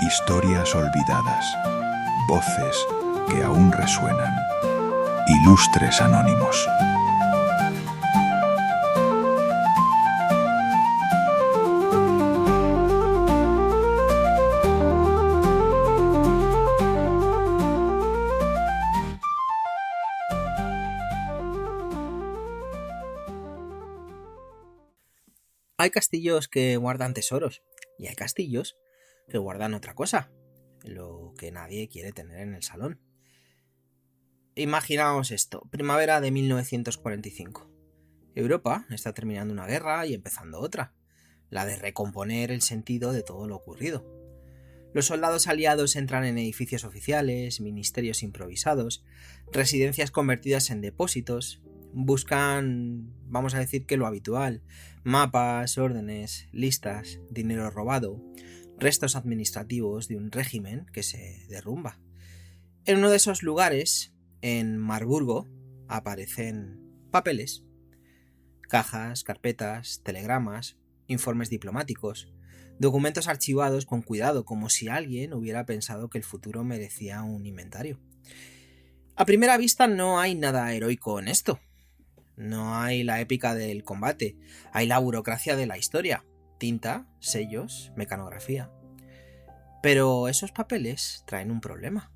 Historias olvidadas, voces que aún resuenan. Ilustres Anónimos. Hay castillos que guardan tesoros y hay castillos que guardan otra cosa, lo que nadie quiere tener en el salón. Imaginaos esto, primavera de 1945. Europa está terminando una guerra y empezando otra, la de recomponer el sentido de todo lo ocurrido. Los soldados aliados entran en edificios oficiales, ministerios improvisados, residencias convertidas en depósitos. Buscan, vamos a decir que lo habitual, mapas, órdenes, listas, dinero robado, restos administrativos de un régimen que se derrumba. En uno de esos lugares, en Marburgo, aparecen papeles, cajas, carpetas, telegramas, informes diplomáticos, documentos archivados con cuidado, como si alguien hubiera pensado que el futuro merecía un inventario. A primera vista no hay nada heroico en esto. No hay la épica del combate, hay la burocracia de la historia, tinta, sellos, mecanografía. Pero esos papeles traen un problema.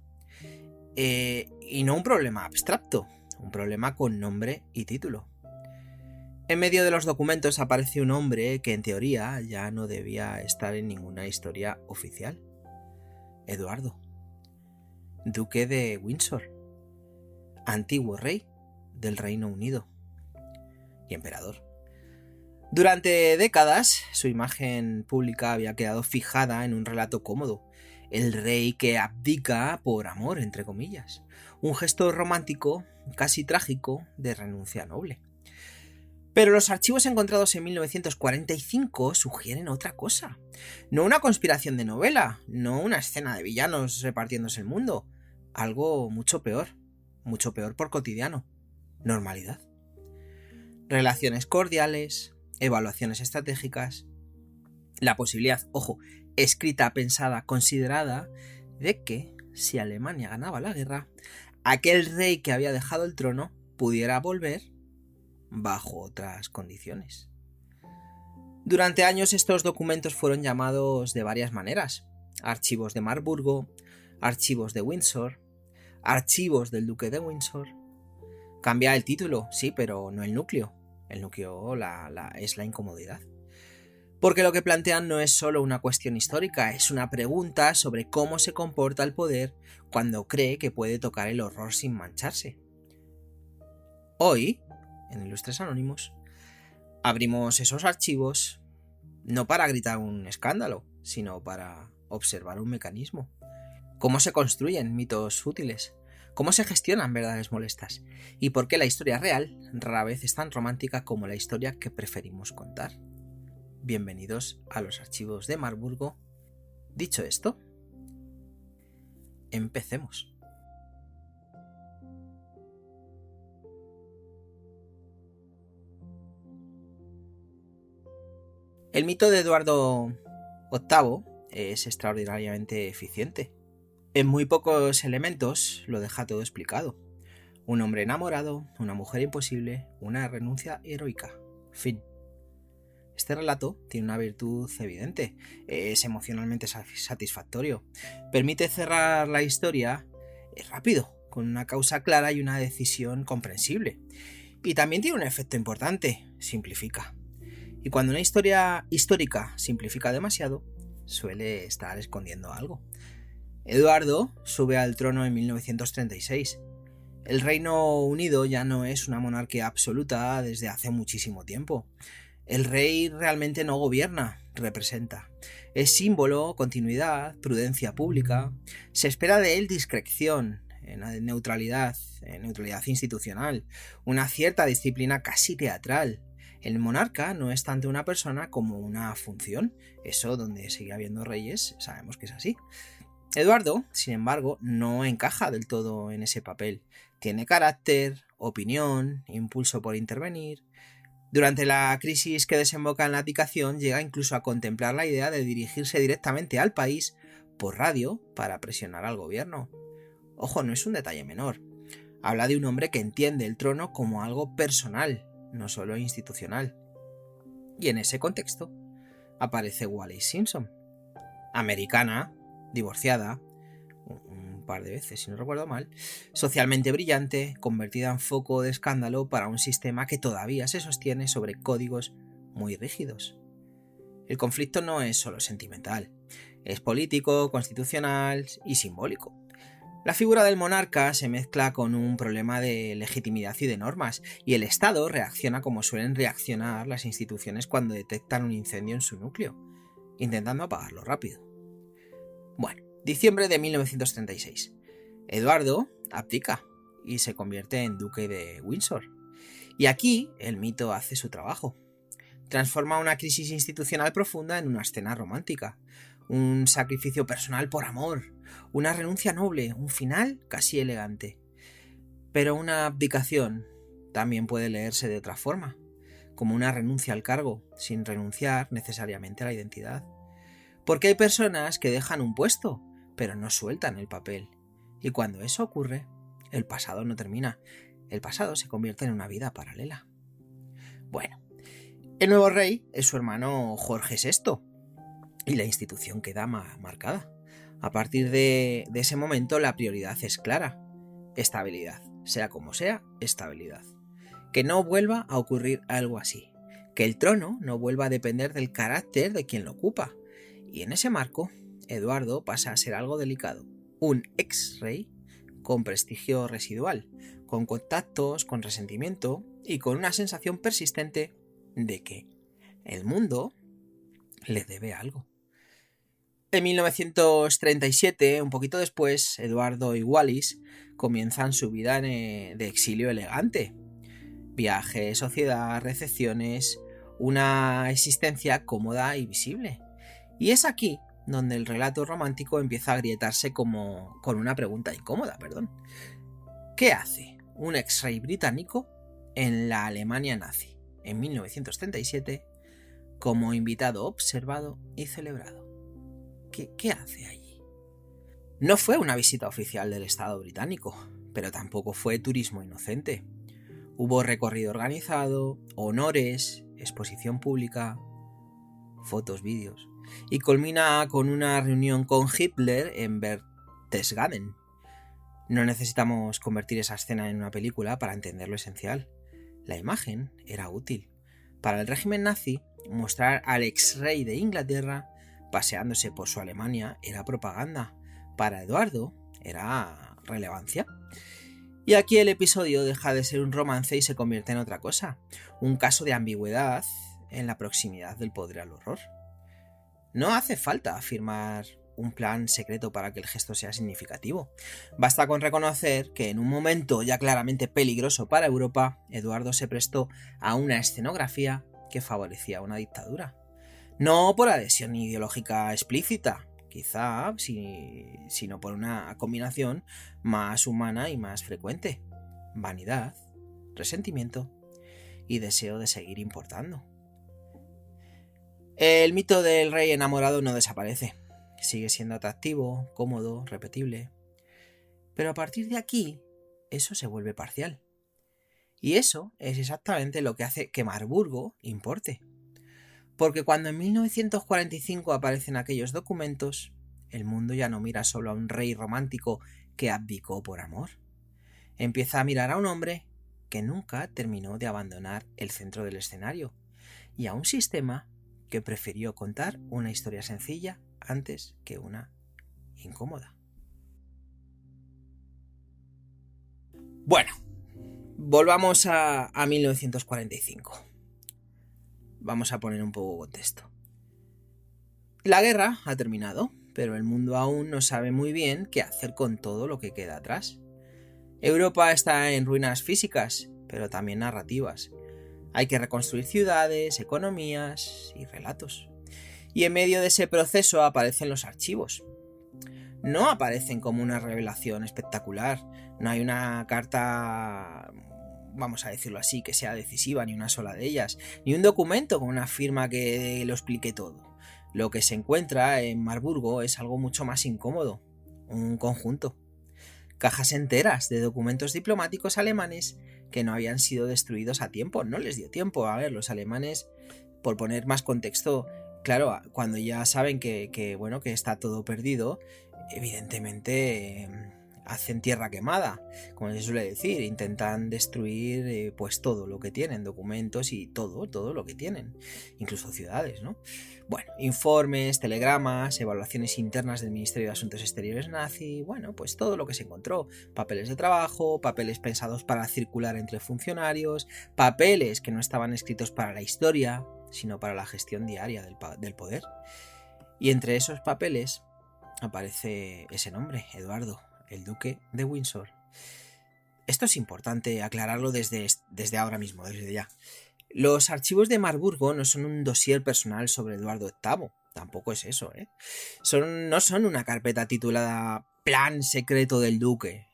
Y no un problema abstracto, un problema con nombre y título. En medio de los documentos aparece un hombre que en teoría ya no debía estar en ninguna historia oficial. Eduardo, duque de Windsor, antiguo rey del Reino Unido y emperador. Durante décadas, su imagen pública había quedado fijada en un relato cómodo, el rey que abdica por amor, entre comillas, un gesto romántico, casi trágico, de renuncia noble. Pero los archivos encontrados en 1945 sugieren otra cosa. No una conspiración de novela, no una escena de villanos repartiéndose el mundo, algo mucho peor por cotidiano, normalidad. Relaciones cordiales, evaluaciones estratégicas, la posibilidad, ojo, escrita, pensada, considerada, de que, si Alemania ganaba la guerra, aquel rey que había dejado el trono pudiera volver bajo otras condiciones. Durante años estos documentos fueron llamados de varias maneras: archivos de Marburgo, archivos de Windsor, archivos del duque de Windsor. Cambia el título, sí, pero no el núcleo. El núcleo es la incomodidad. Porque lo que plantean no es solo una cuestión histórica, es una pregunta sobre cómo se comporta el poder cuando cree que puede tocar el horror sin mancharse. Hoy, en Ilustres Anónimos, abrimos esos archivos no para gritar un escándalo, sino para observar un mecanismo. Cómo se construyen mitos útiles, cómo se gestionan verdades molestas y por qué la historia real rara vez es tan romántica como la historia que preferimos contar. Bienvenidos a los archivos de Marburgo. Dicho esto, empecemos. El mito de Eduardo VIII es extraordinariamente eficiente. En muy pocos elementos lo deja todo explicado. Un hombre enamorado, una mujer imposible, una renuncia heroica. Fin. Este relato tiene una virtud evidente, es emocionalmente satisfactorio. Permite cerrar la historia rápido, con una causa clara y una decisión comprensible. Y también tiene un efecto importante, simplifica. Y cuando una historia histórica simplifica demasiado, suele estar escondiendo algo. Eduardo sube al trono en 1936. El Reino Unido ya no es una monarquía absoluta desde hace muchísimo tiempo. El rey realmente no gobierna, representa. Es símbolo, continuidad, prudencia pública. Se espera de él discreción, neutralidad institucional, una cierta disciplina casi teatral. El monarca no es tanto una persona como una función. Eso, donde sigue habiendo reyes, sabemos que es así. Eduardo, sin embargo, no encaja del todo en ese papel. Tiene carácter, opinión, impulso por intervenir. Durante la crisis que desemboca en la abdicación, llega incluso a contemplar la idea de dirigirse directamente al país por radio para presionar al gobierno. Ojo, no es un detalle menor. Habla de un hombre que entiende el trono como algo personal, no solo institucional. Y en ese contexto aparece Wallis Simpson, americana, divorciada, un par de veces si no recuerdo mal, socialmente brillante, convertida en foco de escándalo para un sistema que todavía se sostiene sobre códigos muy rígidos. El conflicto no es solo sentimental, es político, constitucional y simbólico. La figura del monarca se mezcla con un problema de legitimidad y de normas, y el Estado reacciona como suelen reaccionar las instituciones cuando detectan un incendio en su núcleo, intentando apagarlo rápido. Bueno, diciembre de 1936. Eduardo abdica y se convierte en duque de Windsor. Y aquí el mito hace su trabajo. Transforma una crisis institucional profunda en una escena romántica, un sacrificio personal por amor, una renuncia noble, un final casi elegante. Pero una abdicación también puede leerse de otra forma, como una renuncia al cargo, sin renunciar necesariamente a la identidad. Porque hay personas que dejan un puesto, pero no sueltan el papel. Y cuando eso ocurre, el pasado no termina, el pasado se convierte en una vida paralela. Bueno, el nuevo rey es su hermano Jorge VI, y la institución queda marcada. A partir de ese momento la prioridad es clara: estabilidad, sea como sea, estabilidad. Que no vuelva a ocurrir algo así, que el trono no vuelva a depender del carácter de quien lo ocupa. Y en ese marco, Eduardo pasa a ser algo delicado, un ex-rey con prestigio residual, con contactos, con resentimiento y con una sensación persistente de que el mundo le debe algo. En 1937, un poquito después, Eduardo y Wallis comienzan su vida de exilio elegante. Viajes, sociedad, recepciones, una existencia cómoda y visible. Y es aquí donde el relato romántico empieza a agrietarse con una pregunta incómoda, ¿Qué hace un ex-rey británico en la Alemania nazi en 1937 como invitado observado y celebrado? ¿Qué hace allí? No fue una visita oficial del Estado británico, pero tampoco fue turismo inocente. Hubo recorrido organizado, honores, exposición pública, fotos, vídeos, y culmina con una reunión con Hitler en Berchtesgaden. No necesitamos convertir esa escena en una película para entender lo esencial. La imagen era útil. Para el régimen nazi, mostrar al ex-rey de Inglaterra paseándose por su Alemania era propaganda. Para Eduardo era relevancia. Y aquí el episodio deja de ser un romance y se convierte en otra cosa, un caso de ambigüedad en la proximidad del poder al horror. No hace falta afirmar un plan secreto para que el gesto sea significativo. Basta con reconocer que en un momento ya claramente peligroso para Europa, Eduardo se prestó a una escenografía que favorecía una dictadura. No por adhesión ideológica explícita, quizá, sino por una combinación más humana y más frecuente: vanidad, resentimiento y deseo de seguir importando. El mito del rey enamorado no desaparece, sigue siendo atractivo, cómodo, repetible, pero a partir de aquí eso se vuelve parcial. Y eso es exactamente lo que hace que Marburgo importe. Porque cuando en 1945 aparecen aquellos documentos, el mundo ya no mira solo a un rey romántico que abdicó por amor. Empieza a mirar a un hombre que nunca terminó de abandonar el centro del escenario y a un sistema que prefirió contar una historia sencilla antes que una incómoda. Bueno, volvamos a 1945. Vamos a poner un poco contexto. La guerra ha terminado, pero el mundo aún no sabe muy bien qué hacer con todo lo que queda atrás. Europa está en ruinas físicas, pero también narrativas. Hay que reconstruir ciudades, economías y relatos. Y en medio de ese proceso aparecen los archivos. No aparecen como una revelación espectacular, no hay una carta, vamos a decirlo así, que sea decisiva, ni una sola de ellas, ni un documento con una firma que lo explique todo. Lo que se encuentra en Marburgo es algo mucho más incómodo, un conjunto. Cajas enteras de documentos diplomáticos alemanes que no habían sido destruidos a tiempo. No les dio tiempo. A ver, los alemanes, por poner más contexto, claro, cuando ya saben que está todo perdido, evidentemente hacen tierra quemada, como se suele decir, intentan destruir pues todo lo que tienen, documentos y todo lo que tienen, incluso ciudades, ¿no? Bueno, informes, telegramas, evaluaciones internas del Ministerio de Asuntos Exteriores nazi, bueno, pues todo lo que se encontró, papeles de trabajo, papeles pensados para circular entre funcionarios, papeles que no estaban escritos para la historia, sino para la gestión diaria del poder. Y entre esos papeles aparece ese nombre, Eduardo, el duque de Windsor. Esto es importante aclararlo desde ahora mismo, desde ya. Los archivos de Marburgo no son un dossier personal sobre Eduardo VIII, tampoco es eso, ¿eh? No son una carpeta titulada Plan secreto del duque,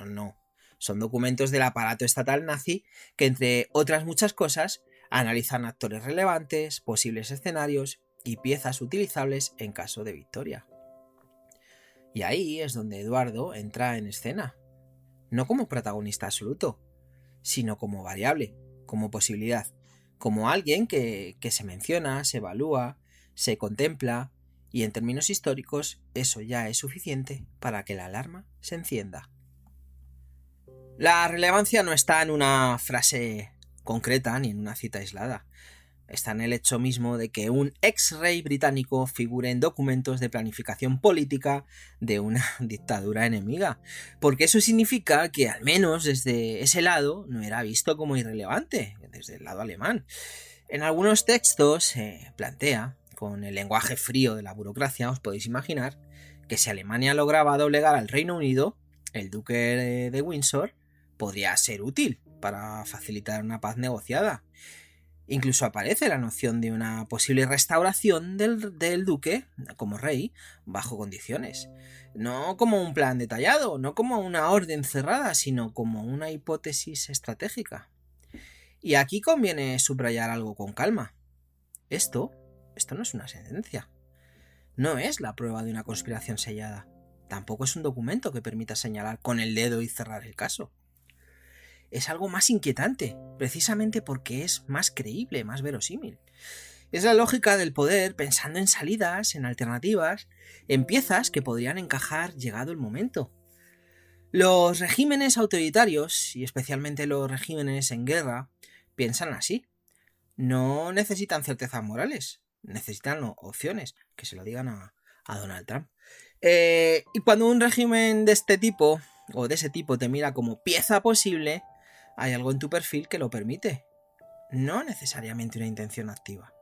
no. Son documentos del aparato estatal nazi que, entre otras muchas cosas, analizan actores relevantes, posibles escenarios y piezas utilizables en caso de victoria. Y ahí es donde Eduardo entra en escena, no como protagonista absoluto, sino como variable, como posibilidad, como alguien que se menciona, se evalúa, se contempla, y en términos históricos eso ya es suficiente para que la alarma se encienda. La relevancia no está en una frase concreta ni en una cita aislada. Está en el hecho mismo de que un ex-rey británico figure en documentos de planificación política de una dictadura enemiga, porque eso significa que al menos desde ese lado no era visto como irrelevante, desde el lado alemán. En algunos textos se plantea, con el lenguaje frío de la burocracia, os podéis imaginar, que si Alemania lograba doblegar al Reino Unido, el duque de Windsor podría ser útil para facilitar una paz negociada. Incluso aparece la noción de una posible restauración del duque como rey bajo condiciones. No como un plan detallado, no como una orden cerrada, sino como una hipótesis estratégica. Y aquí conviene subrayar algo con calma. Esto no es una sentencia. No es la prueba de una conspiración sellada. Tampoco es un documento que permita señalar con el dedo y cerrar el caso. Es algo más inquietante, precisamente porque es más creíble, más verosímil. Es la lógica del poder pensando en salidas, en alternativas, en piezas que podrían encajar llegado el momento. Los regímenes autoritarios, y especialmente los regímenes en guerra, piensan así. No necesitan certezas morales, necesitan opciones, que se lo digan a Donald Trump. Y cuando un régimen de este tipo, o de ese tipo, te mira como pieza posible, hay algo en tu perfil que lo permite. No necesariamente una intención activa.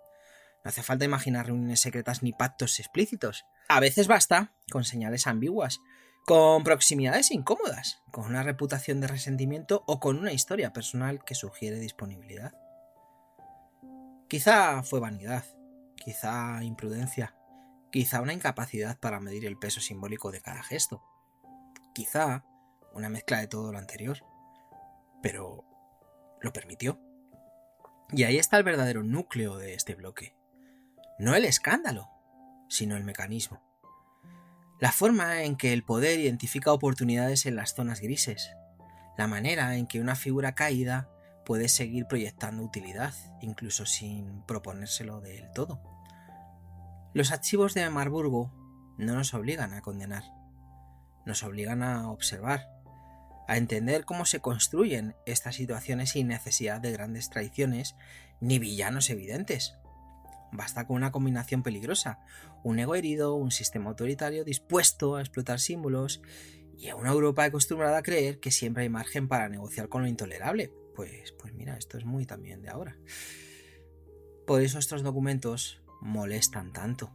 No hace falta imaginar reuniones secretas ni pactos explícitos. A veces basta con señales ambiguas, con proximidades incómodas, con una reputación de resentimiento o con una historia personal que sugiere disponibilidad. Quizá fue vanidad, quizá imprudencia, quizá una incapacidad para medir el peso simbólico de cada gesto, quizá una mezcla de todo lo anterior. Pero lo permitió. Y ahí está el verdadero núcleo de este bloque. No el escándalo, sino el mecanismo. La forma en que el poder identifica oportunidades en las zonas grises. La manera en que una figura caída puede seguir proyectando utilidad, incluso sin proponérselo del todo. Los archivos de Marburgo no nos obligan a condenar. Nos obligan a observar, a entender cómo se construyen estas situaciones sin necesidad de grandes traiciones ni villanos evidentes. Basta con una combinación peligrosa, un ego herido, un sistema autoritario dispuesto a explotar símbolos y a una Europa acostumbrada a creer que siempre hay margen para negociar con lo intolerable. Pues mira, esto es muy también de ahora. Por eso estos documentos molestan tanto.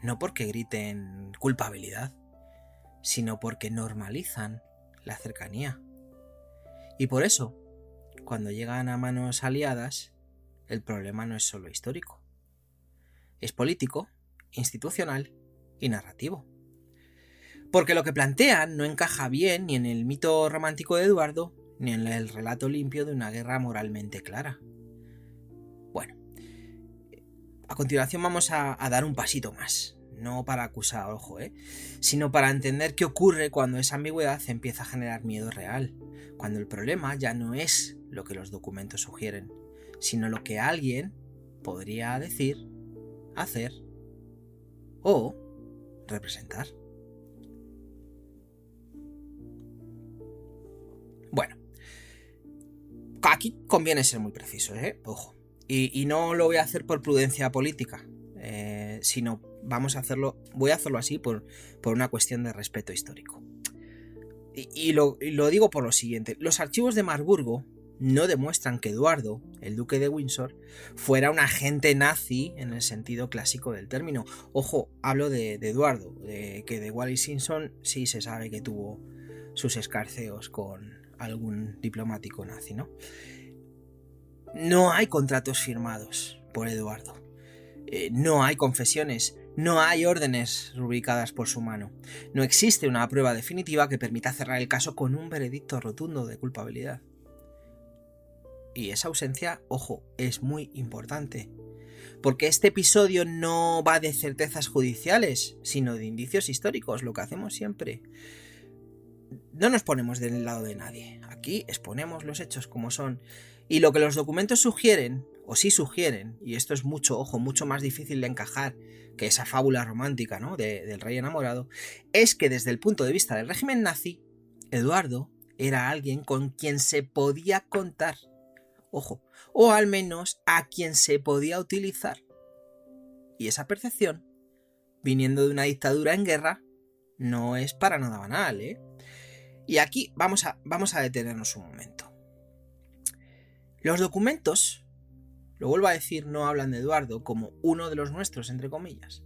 No porque griten culpabilidad, sino porque normalizan la cercanía. Y por eso, cuando llegan a manos aliadas, el problema no es solo histórico. Es político, institucional y narrativo. Porque lo que plantean no encaja bien ni en el mito romántico de Eduardo, ni en el relato limpio de una guerra moralmente clara. Bueno, a continuación vamos a dar un pasito más. No para acusar, ojo, sino para entender qué ocurre cuando esa ambigüedad empieza a generar miedo real. Cuando el problema ya no es lo que los documentos sugieren, sino lo que alguien podría decir, hacer o representar. Bueno, aquí conviene ser muy preciso, ojo. Y no lo voy a hacer por prudencia política, sino voy a hacerlo así por una cuestión de respeto histórico. Y lo digo por lo siguiente: los archivos de Marburgo no demuestran que Eduardo, el duque de Windsor, fuera un agente nazi en el sentido clásico del término. Ojo, hablo de Eduardo, que de Wallis Simpson sí se sabe que tuvo sus escarceos con algún diplomático nazi, ¿no? No hay contratos firmados por Eduardo. No hay confesiones. No hay órdenes rubricadas por su mano. No existe una prueba definitiva que permita cerrar el caso con un veredicto rotundo de culpabilidad. Y esa ausencia, ojo, es muy importante. Porque este episodio no va de certezas judiciales, sino de indicios históricos, lo que hacemos siempre. No nos ponemos del lado de nadie. Aquí exponemos los hechos como son. Y lo que los documentos sugieren, o sí sugieren, y esto es mucho más difícil de encajar que esa fábula romántica, ¿no?, del rey enamorado, es que desde el punto de vista del régimen nazi, Eduardo era alguien con quien se podía contar. Ojo, o al menos a quien se podía utilizar. Y esa percepción, viniendo de una dictadura en guerra, no es para nada banal, Y aquí vamos a detenernos un momento. Los documentos, lo vuelvo a decir, no hablan de Eduardo como uno de los nuestros, entre comillas.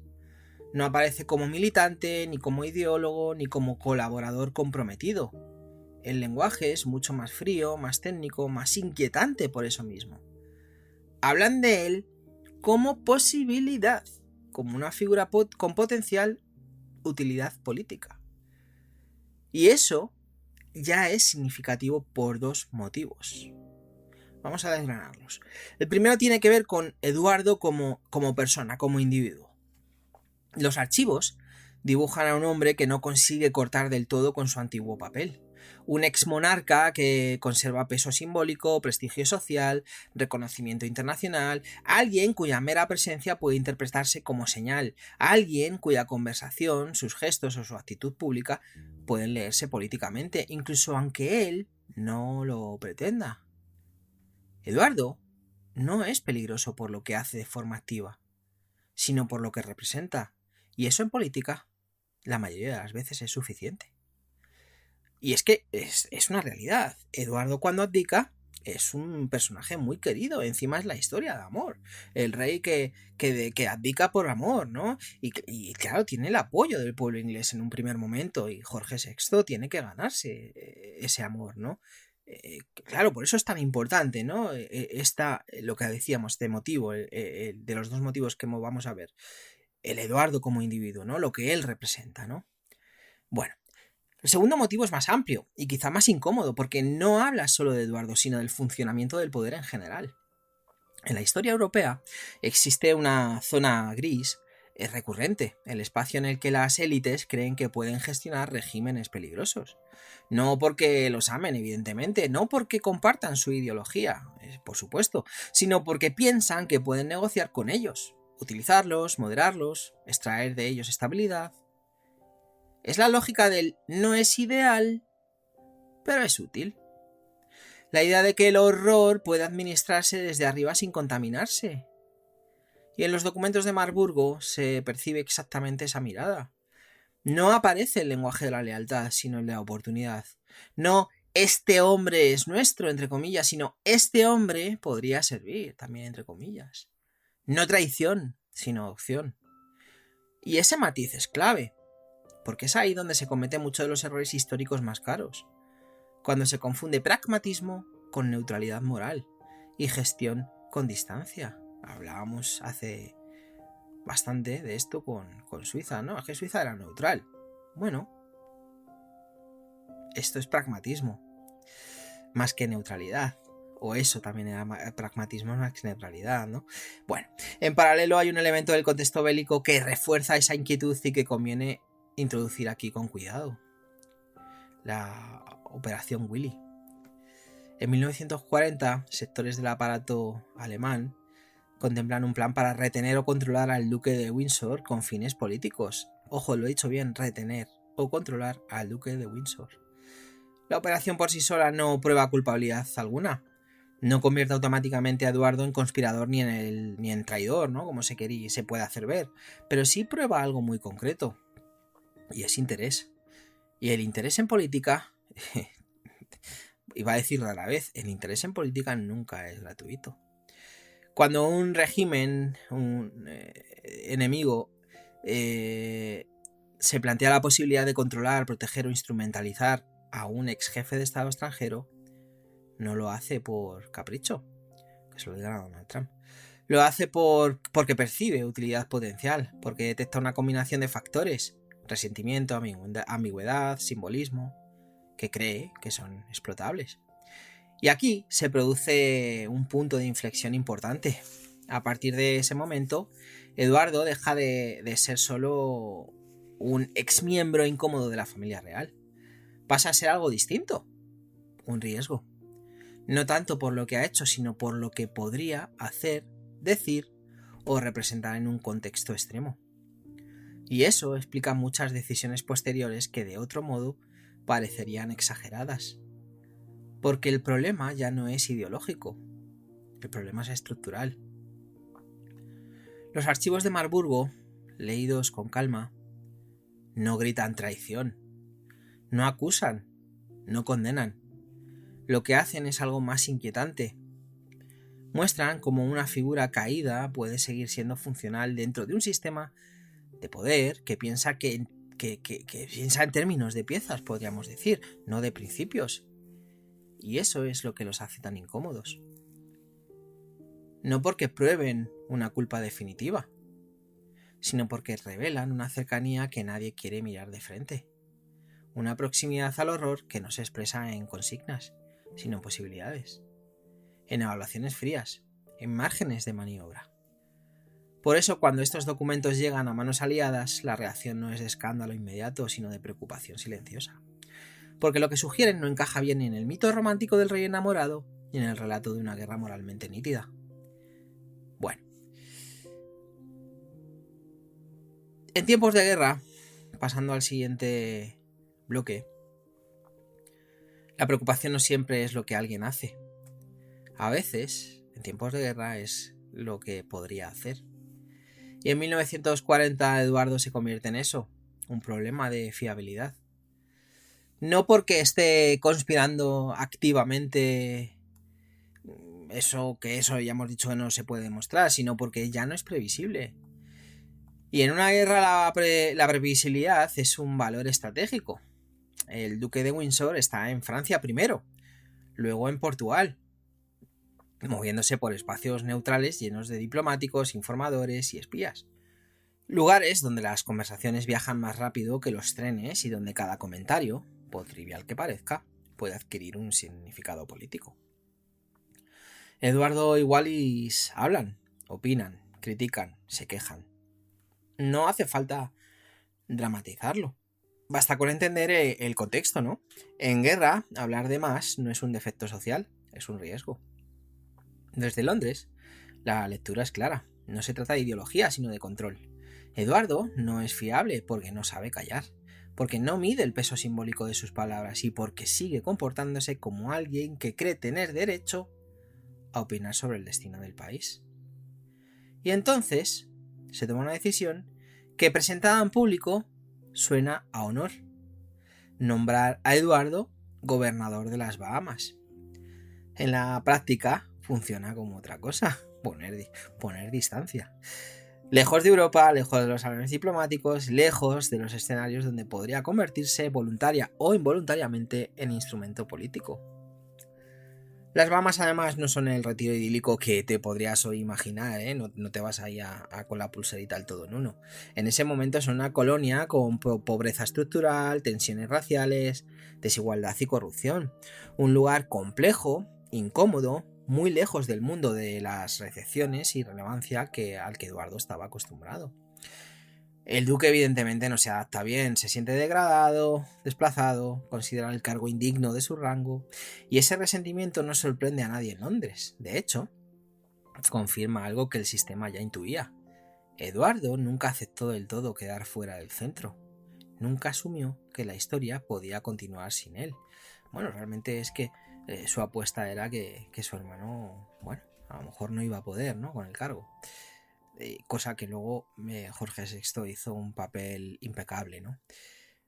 No aparece como militante, ni como ideólogo, ni como colaborador comprometido. El lenguaje es mucho más frío, más técnico, más inquietante por eso mismo. Hablan de él como posibilidad, como una figura con potencial utilidad política. Y eso ya es significativo por dos motivos. Vamos a desgranarlos. El primero tiene que ver con Eduardo como persona, como individuo. Los archivos dibujan a un hombre que no consigue cortar del todo con su antiguo papel. Un exmonarca que conserva peso simbólico, prestigio social, reconocimiento internacional, alguien cuya mera presencia puede interpretarse como señal, alguien cuya conversación, sus gestos o su actitud pública pueden leerse políticamente, incluso aunque él no lo pretenda. Eduardo no es peligroso por lo que hace de forma activa, sino por lo que representa, y eso en política la mayoría de las veces es suficiente. Y es que es una realidad. Eduardo, cuando abdica, es un personaje muy querido. Encima es la historia de amor. El rey que abdica por amor, ¿no? Y claro, tiene el apoyo del pueblo inglés en un primer momento. Y Jorge VI tiene que ganarse ese amor, ¿no? Claro, por eso es tan importante, ¿no? Lo que decíamos, este motivo, de los dos motivos que vamos a ver. El Eduardo como individuo, ¿no? Lo que él representa, ¿no? Bueno. El segundo motivo es más amplio y quizá más incómodo porque no habla solo de Eduardo, sino del funcionamiento del poder en general. En la historia europea existe una zona gris recurrente, el espacio en el que las élites creen que pueden gestionar regímenes peligrosos. No porque los amen, evidentemente, no porque compartan su ideología, por supuesto, sino porque piensan que pueden negociar con ellos, utilizarlos, moderarlos, extraer de ellos estabilidad. Es la lógica del no es ideal, pero es útil. La idea de que el horror puede administrarse desde arriba sin contaminarse. Y en los documentos de Marburgo se percibe exactamente esa mirada. No aparece el lenguaje de la lealtad, sino el de la oportunidad. No, este hombre es nuestro, entre comillas, sino este hombre podría servir, también entre comillas. No traición, sino opción. Y ese matiz es clave. Porque es ahí donde se cometen muchos de los errores históricos más caros, cuando se confunde pragmatismo con neutralidad moral y gestión con distancia. Hablábamos hace bastante de esto con Suiza, ¿no? Es que Suiza era neutral. Bueno, esto es pragmatismo, más que neutralidad. O eso también era pragmatismo más que neutralidad, ¿no? Bueno, en paralelo hay un elemento del contexto bélico que refuerza esa inquietud y que conviene introducir aquí con cuidado. La Operación Willy. En 1940, sectores del aparato alemán contemplan un plan para retener o controlar al duque de Windsor con fines políticos. Ojo, lo he dicho bien, retener o controlar al duque de Windsor. La operación por sí sola no prueba culpabilidad alguna. No convierte automáticamente a Eduardo en conspirador ni en traidor, ¿no? Como se puede hacer ver. Pero sí prueba algo muy concreto. Y es interés. Y el interés en política... iba a decir rara vez, el interés en política nunca es gratuito. Cuando un régimen, un enemigo, se plantea la posibilidad de controlar, proteger o instrumentalizar a un ex jefe de Estado extranjero, no lo hace por capricho, que se lo digan a Donald Trump. Lo hace porque percibe utilidad potencial, porque detecta una combinación de factores, resentimiento, ambigüedad, simbolismo, que cree que son explotables. Y aquí se produce un punto de inflexión importante. A partir de ese momento, Eduardo deja de ser solo un exmiembro incómodo de la familia real. Pasa a ser algo distinto, un riesgo. No tanto por lo que ha hecho, sino por lo que podría hacer, decir o representar en un contexto extremo. Y eso explica muchas decisiones posteriores que de otro modo parecerían exageradas. Porque el problema ya no es ideológico, el problema es estructural. Los archivos de Marburgo, leídos con calma, no gritan traición, no acusan, no condenan. Lo que hacen es algo más inquietante. Muestran cómo una figura caída puede seguir siendo funcional dentro de un sistema de poder que piensa que piensa en términos de piezas, podríamos decir, no de principios. Y eso es lo que los hace tan incómodos. No porque prueben una culpa definitiva, sino porque revelan una cercanía que nadie quiere mirar de frente. Una proximidad al horror que no se expresa en consignas, sino en posibilidades, en evaluaciones frías, en márgenes de maniobra. Por eso, cuando estos documentos llegan a manos aliadas, la reacción no es de escándalo inmediato, sino de preocupación silenciosa. Porque lo que sugieren no encaja bien ni en el mito romántico del rey enamorado, ni en el relato de una guerra moralmente nítida. Bueno. En tiempos de guerra, pasando al siguiente bloque, la preocupación no siempre es lo que alguien hace. A veces, en tiempos de guerra, es lo que podría hacer. Y en 1940 Eduardo se convierte en eso, un problema de fiabilidad. No porque esté conspirando activamente, eso ya hemos dicho que no se puede demostrar, sino porque ya no es previsible. Y en una guerra la previsibilidad es un valor estratégico. El duque de Windsor está en Francia primero, luego en Portugal, moviéndose por espacios neutrales llenos de diplomáticos, informadores y espías. Lugares donde las conversaciones viajan más rápido que los trenes y donde cada comentario, por trivial que parezca, puede adquirir un significado político. Eduardo y Wallis hablan, opinan, critican, se quejan. No hace falta dramatizarlo. Basta con entender el contexto, ¿no? En guerra, hablar de más no es un defecto social, es un riesgo. Desde Londres, la lectura es clara. No se trata de ideología, sino de control. Eduardo no es fiable porque no sabe callar, porque no mide el peso simbólico de sus palabras y porque sigue comportándose como alguien que cree tener derecho a opinar sobre el destino del país. Y entonces se toma una decisión que, presentada en público, suena a honor: nombrar a Eduardo gobernador de las Bahamas. En la práctica funciona como otra cosa: poner distancia. Lejos de Europa, lejos de los salones diplomáticos, lejos de los escenarios donde podría convertirse voluntaria o involuntariamente en instrumento político. Las Bahamas además no son el retiro idílico que te podrías hoy imaginar, ¿eh? No te vas ahí con la pulserita al todo en uno. En ese momento son una colonia con pobreza estructural, tensiones raciales, desigualdad y corrupción. Un lugar complejo, incómodo, muy lejos del mundo de las recepciones y relevancia al que Eduardo estaba acostumbrado. El duque evidentemente no se adapta bien, se siente degradado, desplazado, considera el cargo indigno de su rango, y ese resentimiento no sorprende a nadie en Londres. De hecho, confirma algo que el sistema ya intuía. Eduardo nunca aceptó del todo quedar fuera del centro. Nunca asumió que la historia podía continuar sin él. Bueno, realmente es que su apuesta era que su hermano, bueno, a lo mejor no iba a poder, ¿no?, con el cargo. Cosa que luego Jorge VI hizo un papel impecable, ¿no?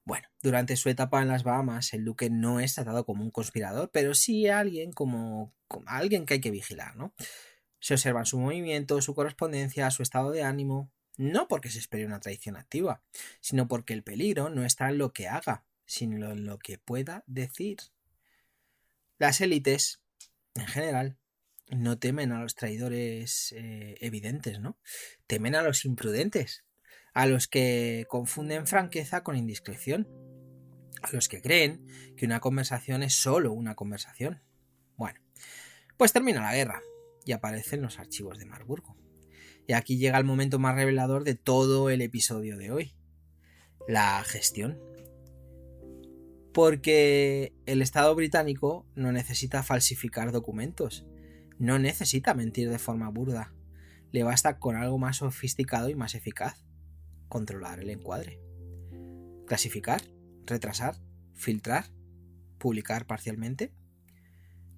Bueno, durante su etapa en las Bahamas, el duque no es tratado como un conspirador, pero sí alguien como alguien que hay que vigilar, ¿no? Se observan su movimiento, su correspondencia, su estado de ánimo, no porque se espere una traición activa, sino porque el peligro no está en lo que haga, sino en lo que pueda decir. Las élites, en general, no temen a los traidores evidentes, ¿no? Temen a los imprudentes, a los que confunden franqueza con indiscreción, a los que creen que una conversación es solo una conversación. Bueno, pues termina la guerra y aparecen los archivos de Marburgo. Y aquí llega el momento más revelador de todo el episodio de hoy: la gestión. Porque el Estado británico no necesita falsificar documentos, no necesita mentir de forma burda. Le basta con algo más sofisticado y más eficaz: controlar el encuadre. Clasificar, retrasar, filtrar, publicar parcialmente.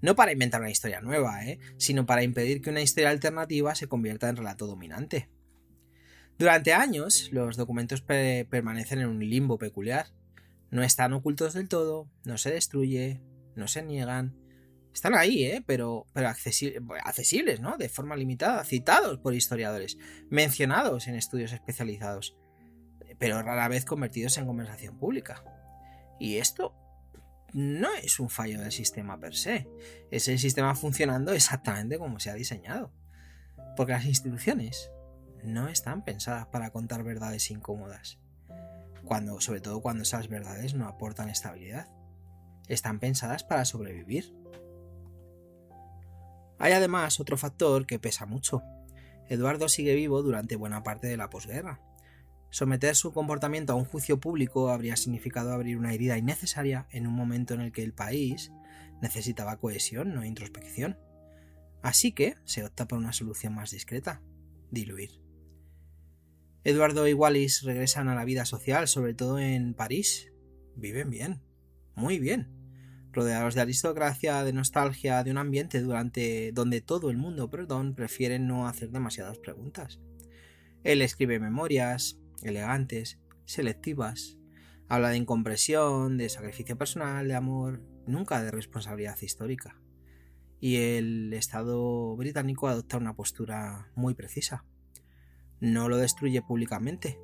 No para inventar una historia nueva, sino para impedir que una historia alternativa se convierta en relato dominante. Durante años, los documentos permanecen en un limbo peculiar. No están ocultos del todo, no se destruye, no se niegan. Están ahí, pero accesibles, ¿no?, de forma limitada, citados por historiadores, mencionados en estudios especializados, pero rara vez convertidos en conversación pública. Y esto no es un fallo del sistema per se, es el sistema funcionando exactamente como se ha diseñado. Porque las instituciones no están pensadas para contar verdades incómodas, sobre todo cuando esas verdades no aportan estabilidad. Están pensadas para sobrevivir. Hay además otro factor que pesa mucho. Eduardo sigue vivo durante buena parte de la posguerra. Someter su comportamiento a un juicio público habría significado abrir una herida innecesaria en un momento en el que el país necesitaba cohesión, no introspección. Así que se opta por una solución más discreta: diluir. Eduardo y Wallis regresan a la vida social, sobre todo en París. Viven bien, muy bien, rodeados de aristocracia, de nostalgia, de un ambiente donde todo el mundo, prefiere no hacer demasiadas preguntas. Él escribe memorias elegantes, selectivas, habla de incompresión, de sacrificio personal, de amor, nunca de responsabilidad histórica. Y el Estado británico adopta una postura muy precisa. No lo destruye públicamente,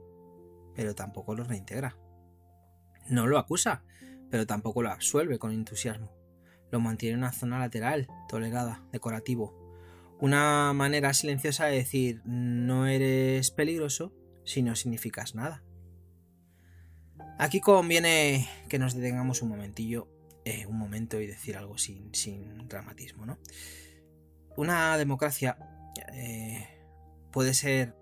pero tampoco lo reintegra. No lo acusa, pero tampoco lo absuelve con entusiasmo. Lo mantiene en una zona lateral, tolerada, decorativo. Una manera silenciosa de decir: no eres peligroso si no significas nada. Aquí conviene que nos detengamos un momento y decir algo sin dramatismo, ¿no? Una democracia puede ser,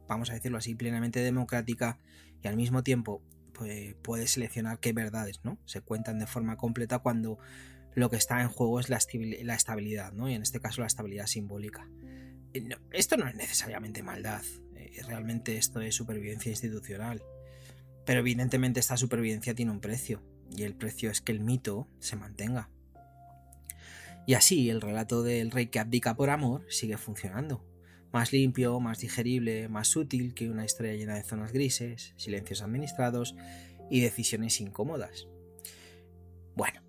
vamos a decirlo así, plenamente democrática y al mismo tiempo puede seleccionar qué verdades, ¿no?, se cuentan de forma completa cuando lo que está en juego es la estabilidad, ¿no?, y en este caso la estabilidad simbólica. Esto no es necesariamente maldad, realmente esto es supervivencia institucional, pero evidentemente esta supervivencia tiene un precio, y el precio es que el mito se mantenga. Y así el relato del rey que abdica por amor sigue funcionando, más limpio, más digerible, más útil que una historia llena de zonas grises, silencios administrados y decisiones incómodas. Bueno,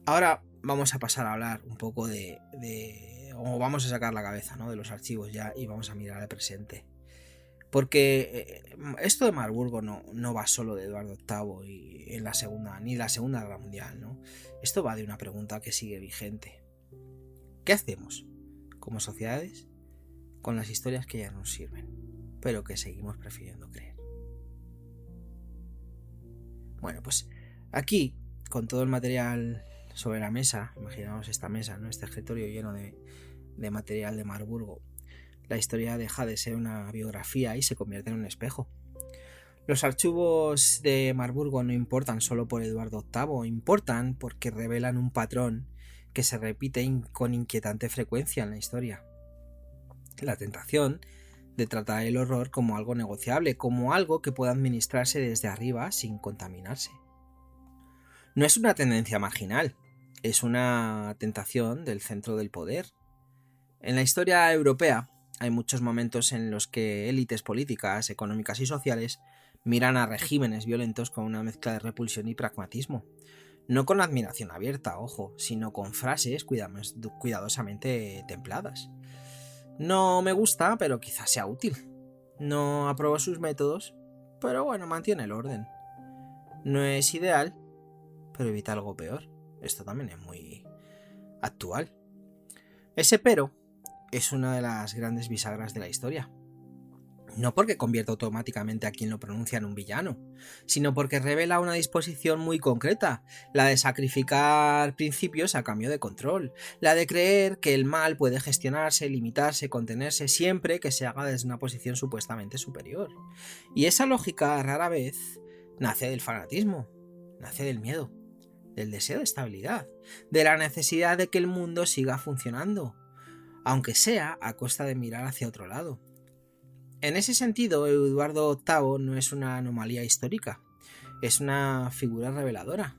ahora vamos a pasar a hablar un poco o vamos a sacar la cabeza, ¿no?, de los archivos ya y vamos a mirar al presente. Porque esto de Marburgo no va solo de Eduardo VIII y ni la Segunda Guerra Mundial, ¿no? Esto va de una pregunta que sigue vigente. ¿Qué hacemos como sociedades con las historias que ya nos sirven, pero que seguimos prefiriendo creer? Bueno, pues aquí, con todo el material sobre la mesa, imaginaos esta mesa, ¿no? Este escritorio lleno de material de Marburgo. La historia deja de ser una biografía y se convierte en un espejo. Los archivos de Marburgo no importan solo por Eduardo VIII, importan porque revelan un patrón que se repite con inquietante frecuencia en la historia. La tentación de tratar el horror como algo negociable, como algo que pueda administrarse desde arriba sin contaminarse. No es una tendencia marginal, es una tentación del centro del poder. En la historia europea hay muchos momentos en los que élites políticas, económicas y sociales miran a regímenes violentos con una mezcla de repulsión y pragmatismo. No con admiración abierta, ojo, sino con frases cuidadosamente templadas. No me gusta, pero quizás sea útil. No apruebo sus métodos, pero bueno, mantiene el orden. No es ideal, pero evita algo peor. Esto también es muy actual. Ese pero es una de las grandes bisagras de la historia. No porque convierta automáticamente a quien lo pronuncia en un villano, sino porque revela una disposición muy concreta, la de sacrificar principios a cambio de control, la de creer que el mal puede gestionarse, limitarse, contenerse siempre que se haga desde una posición supuestamente superior. Y esa lógica rara vez nace del fanatismo, nace del miedo, del deseo de estabilidad, de la necesidad de que el mundo siga funcionando, aunque sea a costa de mirar hacia otro lado. En ese sentido, Eduardo VIII no es una anomalía histórica, es una figura reveladora.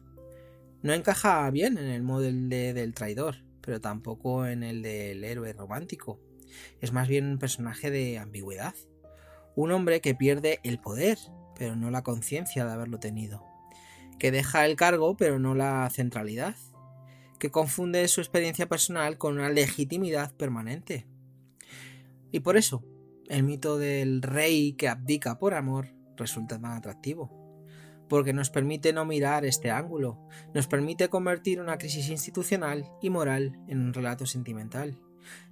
No encaja bien en el molde del traidor, pero tampoco en el del héroe romántico. Es más bien un personaje de ambigüedad. Un hombre que pierde el poder, pero no la conciencia de haberlo tenido. Que deja el cargo, pero no la centralidad. Que confunde su experiencia personal con una legitimidad permanente. Y por eso, el mito del rey que abdica por amor resulta tan atractivo, porque nos permite no mirar este ángulo, nos permite convertir una crisis institucional y moral en un relato sentimental,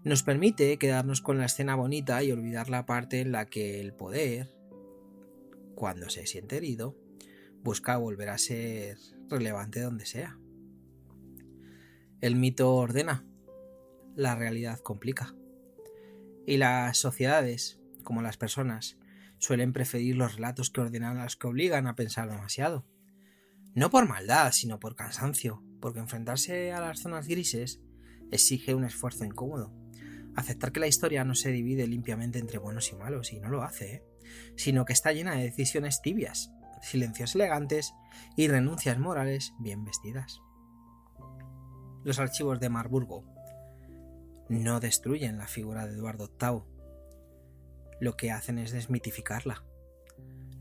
nos permite quedarnos con la escena bonita y olvidar la parte en la que el poder, cuando se siente herido, busca volver a ser relevante donde sea. El mito ordena, la realidad complica. Y las sociedades, como las personas, suelen preferir los relatos que ordenan a los que obligan a pensar demasiado. No por maldad, sino por cansancio, porque enfrentarse a las zonas grises exige un esfuerzo incómodo. Aceptar que la historia no se divide limpiamente entre buenos y malos, y no lo hace, sino que está llena de decisiones tibias, silencios elegantes y renuncias morales bien vestidas. Los archivos de Marburgo no destruyen la figura de Eduardo VIII. Lo que hacen es desmitificarla.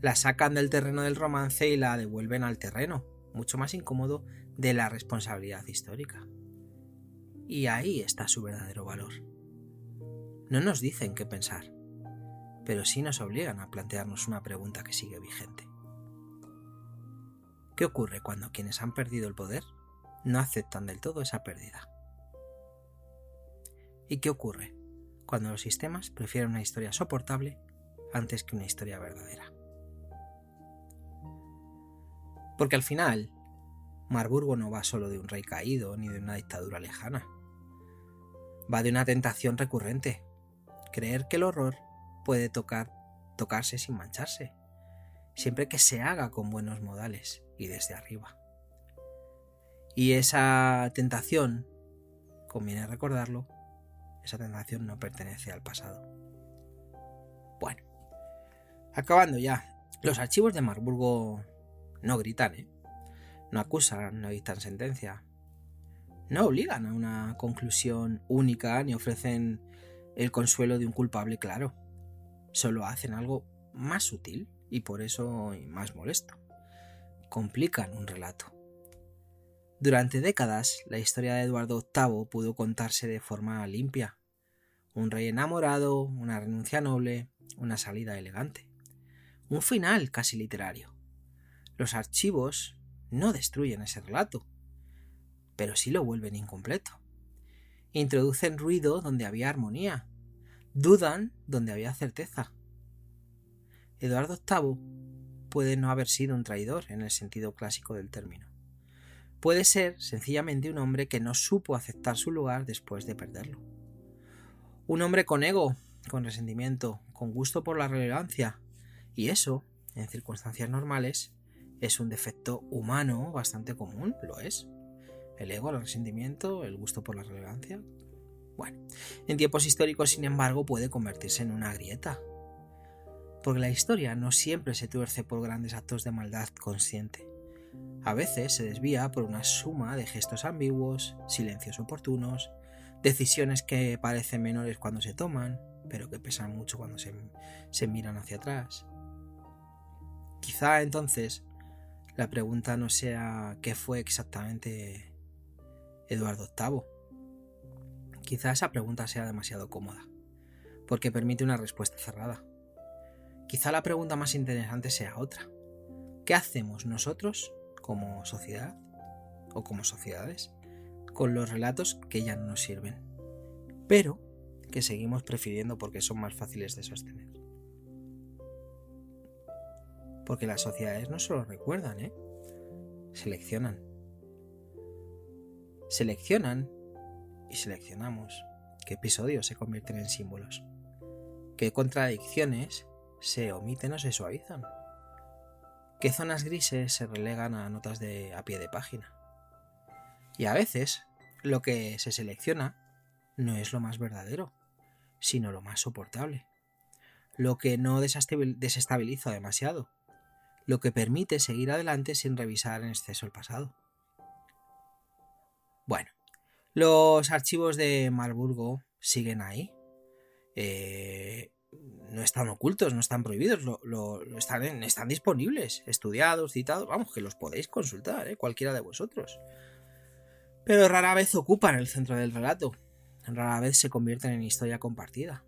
La sacan del terreno del romance y la devuelven al terreno, mucho más incómodo, de la responsabilidad histórica. Y ahí está su verdadero valor. No nos dicen qué pensar, pero sí nos obligan a plantearnos una pregunta que sigue vigente. ¿Qué ocurre cuando quienes han perdido el poder no aceptan del todo esa pérdida? ¿Y qué ocurre cuando los sistemas prefieren una historia soportable antes que una historia verdadera? Porque al final, Marburgo no va solo de un rey caído ni de una dictadura lejana. Va de una tentación recurrente, creer que el horror puede tocarse sin mancharse, siempre que se haga con buenos modales y desde arriba. Y esa tentación, conviene recordarlo, esa tentación no pertenece al pasado. Bueno, acabando ya, los archivos de Marburgo no gritan, no acusan, no dictan sentencia, no obligan a una conclusión única ni ofrecen el consuelo de un culpable claro. Solo hacen algo más sutil y por eso más molesto. Complican un relato. Durante décadas, la historia de Eduardo VIII pudo contarse de forma limpia. Un rey enamorado, una renuncia noble, una salida elegante. Un final casi literario. Los archivos no destruyen ese relato, pero sí lo vuelven incompleto. Introducen ruido donde había armonía. Dudan donde había certeza. Eduardo VIII puede no haber sido un traidor en el sentido clásico del término, Puede ser sencillamente un hombre que no supo aceptar su lugar después de perderlo. Un hombre con ego, con resentimiento, con gusto por la relevancia. Y eso, en circunstancias normales, es un defecto humano bastante común, lo es. El ego, el resentimiento, el gusto por la relevancia. Bueno, en tiempos históricos, sin embargo, puede convertirse en una grieta. Porque la historia no siempre se tuerce por grandes actos de maldad consciente. A veces se desvía por una suma de gestos ambiguos, silencios oportunos, decisiones que parecen menores cuando se toman, pero que pesan mucho cuando se miran hacia atrás. Quizá entonces la pregunta no sea qué fue exactamente Eduardo VIII. Quizá esa pregunta sea demasiado cómoda, porque permite una respuesta cerrada. Quizá la pregunta más interesante sea otra. ¿Qué hacemos nosotros como sociedad o como sociedades con los relatos que ya no nos sirven, pero que seguimos prefiriendo porque son más fáciles de sostener? Porque las sociedades no solo recuerdan, seleccionan. Seleccionan y seleccionamos qué episodios se convierten en símbolos, qué contradicciones se omiten o se suavizan, qué zonas grises se relegan a notas a pie de página. Y a veces lo que se selecciona no es lo más verdadero, sino lo más soportable, lo que no desestabiliza demasiado, lo que permite seguir adelante sin revisar en exceso el pasado. Bueno, los archivos de Marburgo siguen ahí. No están ocultos, no están prohibidos, están disponibles, estudiados, citados, vamos, que los podéis consultar, cualquiera de vosotros. Pero rara vez ocupan el centro del relato, rara vez se convierten en historia compartida.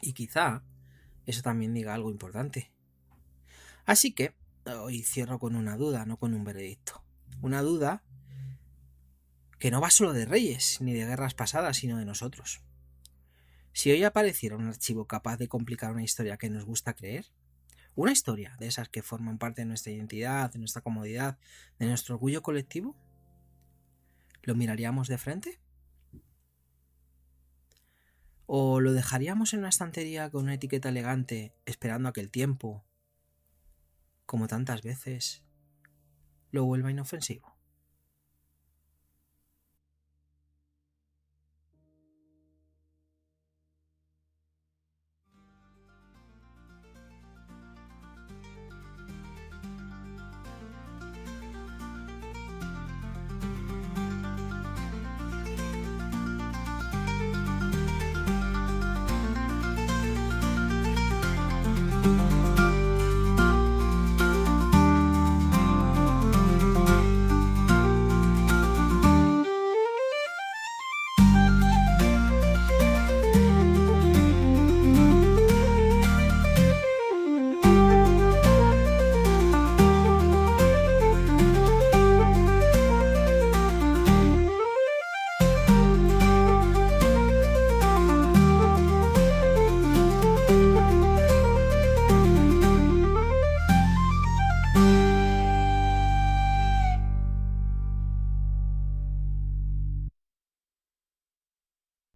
Y quizá eso también diga algo importante. Así que hoy cierro con una duda, no con un veredicto. Una duda que no va solo de reyes ni de guerras pasadas, sino de nosotros. Si hoy apareciera un archivo capaz de complicar una historia que nos gusta creer, una historia de esas que forman parte de nuestra identidad, de nuestra comodidad, de nuestro orgullo colectivo, ¿lo miraríamos de frente? ¿O lo dejaríamos en una estantería con una etiqueta elegante esperando a que el tiempo, como tantas veces, lo vuelva inofensivo?